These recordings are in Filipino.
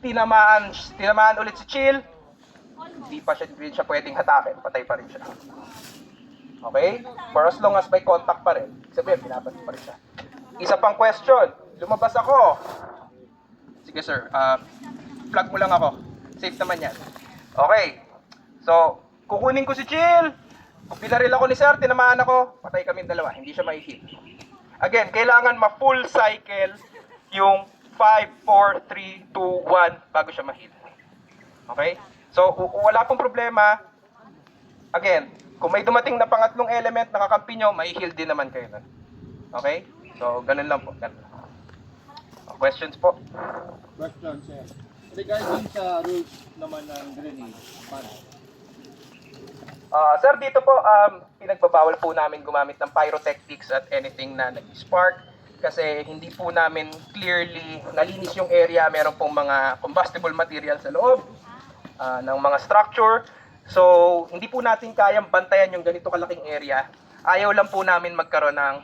tinamaan ulit si Chill, hindi rin siya pwedeng hatakin, patay pa rin siya. Okay? For as long as may contact pa rin, sabihin, binabat pa rin siya. Isa pang question, lumabas ako. Sige sir, plug mo lang ako. Safe naman yan. Okay, so, kukunin ko si Chill. Kung pinaril ako ni sir, tinamaan ako, patay kami dalawa, hindi siya mai-hit. Again, kailangan ma-full cycle yung 5, 4, 3, 2, 1 bago siya ma-hit. Okay? So, wala pong problema. Again, kung may dumating na pangatlong element na kakampi nyo, mai-heal din naman kayo nun. Okay? So, ganun lang po. Ganun. Questions po? Question, sir. Regarding sa rules naman ng grenade, paano? Sir, dito po, pinagbabawal po namin gumamit ng pyrotechnics at anything na nag-spark kasi hindi po namin clearly nalinis yung area. Meron pong mga combustible material sa loob ng mga structure. So, hindi po natin kayang bantayan yung ganito kalaking area. Ayaw lang po namin magkaroon ng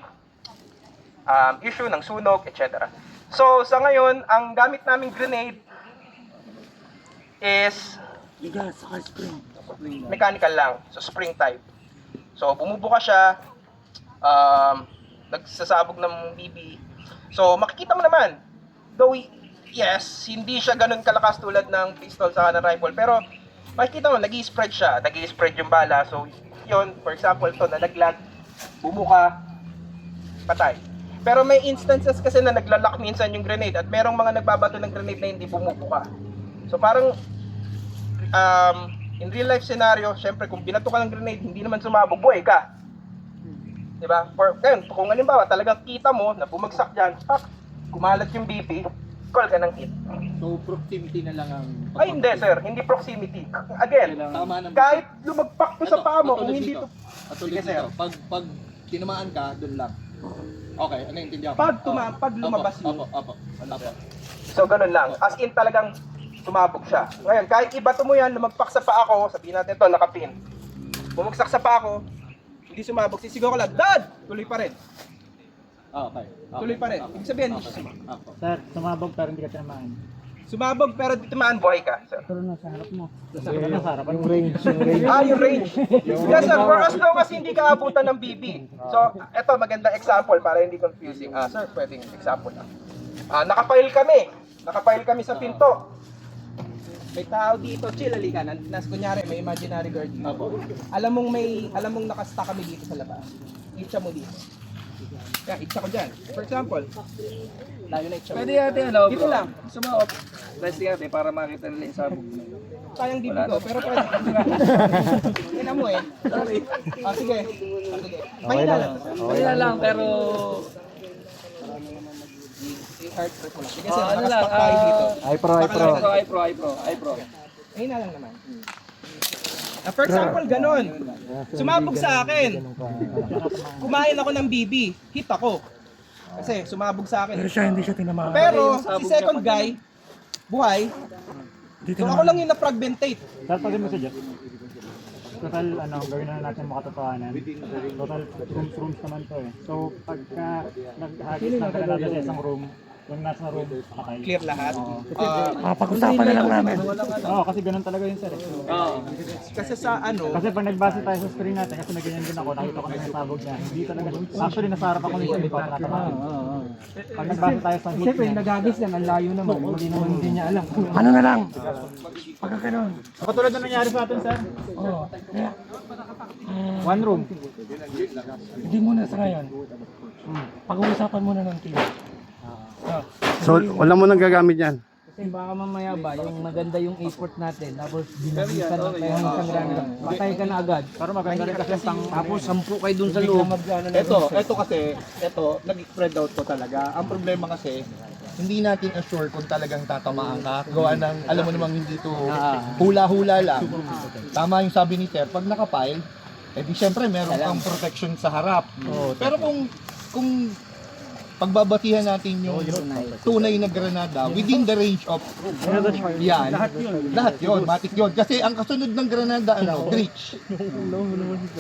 issue ng sunog, etc. So, sa ngayon, ang gamit naming grenade is mechanical lang, so spring type. So bumubuka siya, nagsasabog ng BB. So makikita mo naman, though yes, hindi siya ganun kalakas tulad ng pistol sa ng rifle, pero makikita mo, nag-i-spread siya, nag-i-spread yung bala. So yun, for example, ito nalaglag, bumuka, patay. Pero may instances kasi na naglalak minsan yung grenade at merong mga nagbabato ng grenade na hindi bumubuka. So parang in real life scenario, syempre kung binato ka ng grenade, hindi naman sumabog, buhay ka. Diba? Kung halimbawa talagang kita mo na bumagsak dyan, kumalat yung BP, call ka ng hit. So, proximity na lang ang... Ay hindi sir, hindi proximity. Again, kahit lumagpak to sa paa mo, kung hindi to... Sige sir. Pag tinamaan ka, dun lang. Okay, ano yung tindihan? Pag lumabas yun. Opo. So ganun lang. As in talagang sumabog siya. Ngayon, kahit ibato mo yan, lumagpak sa paa ko, sabihin natin ito, nakapin. Bumagsak sa paa ko, hindi sumabog, sisigaw ko lang, Dad! Tuloy pa rin. Okay. Tuloy pa rin. Ibig sabihin, hindi siya sumabog. Sir, sumabog pero hindi ka tinamaan. Sumabog pero di tamaan, buhay ka, sir. Pero nasa harap mo. Nasa harapan mo. Yung range. Yes, sir. For as long as hindi ka abutan ng BB. So, eto, magandang example para hindi confusing. Sir, pwedeng example lang. Nakapile kami sa pinto. May tao dito, chill, halika. Kunyari, may imaginary guard dito. Alam mong nakastack kami dito sa labas. Itcha mo dito. Kaya, itcha ko dyan. For example, layo na itcha mo. Pwede natin ano, Dito lang. Sumaot. Pwede natin para makita nila yung sabog. Sayang dito ko, pero pwede. Tingnan mo eh. Sorry. Sige. Mahina lang. Mahina lang, pero... I-heart rate mo lang. Sige sir, ano lang, nakastack tayo dito. iPro. Mahina lang naman. For example, ganun. Sumabog sa akin. Kumain ako ng BB. Hit ako. Kasi sumabog sa akin. Pero siya hindi siya tinamaan. Pero si second guy, buhay. So ako lang yung na-fragmentate. Tatagin mo si Jeff. Total, gawin na natin makatotohanan. Total, rooms naman to eh. So, pagka naghagis ng granada sa isang room, yung nasa room, patay. Clear lahat. Pag-usapan na lang namin. Oo, kasi ganun talaga yun sir. Kasi sa ano, Kasi pag nagbase tayo sa screen natin, kasi naganyan din ako, nakita ko na yung sabog niya. Hindi talaga, actually nasa harap ako minsan, hindi ko ako natamaan. Pag nagbase tayo sa heat Siyempre, niya. nagagis lang, ang layo naman. Hindi niya alam. Ano na lang? Pagka ganun. Katulad na nangyari sa atin, sir. Oo. One room. Hindi muna sa ngayon. Pag-uusapan muna ng team. So, wala mo nang gagamit yan? Kasi baka mamaya ba, yung maganda yung effort natin, tapos binabisan ng tayo ng isang random. Patay ka na agad. Pero maganda rin kasi pang... Tapos 10 kayo dun sa loob. Ito, nag-spread out to talaga. Ang problema kasi, hindi natin assure kung talagang tatamaan ka. Gawa ng, alam mo namang hindi to hula-hula lang. Tama yung sabi ni Sir, pag nakapile, di syempre meron kang protection sa harap. Pero kung pagbabatihan natin yung tunay na granada within the range of yan, lahat yun, matik yun. Kasi ang kasunod ng granada, breach.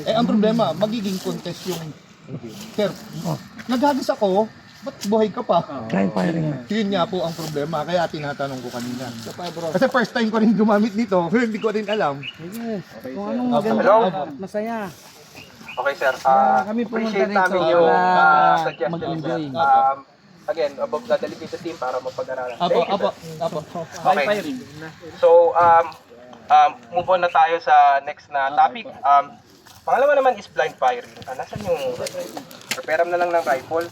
Ang problema, magiging contest yung, sir, naghagis ako, ba't buhay ka pa? Blind firing na. Yun nga po ang problema, kaya tinatanong ko kanina. Kasi first time ko rin gumamit nito, hindi ko rin alam. Yes. Kung anong maganda Hello? at masaya. Okay, sir. Kami pumunta Appreciate rito namin yung para suggestion, sir. mag-enjoy. Again, above the delegated team para mapag-aralan. Apo, Thank you, apo, sir. apo. Okay. So, move on na tayo sa next na topic. Pangalawa naman is blind firing. Nasaan yung prepare na lang ng rifle?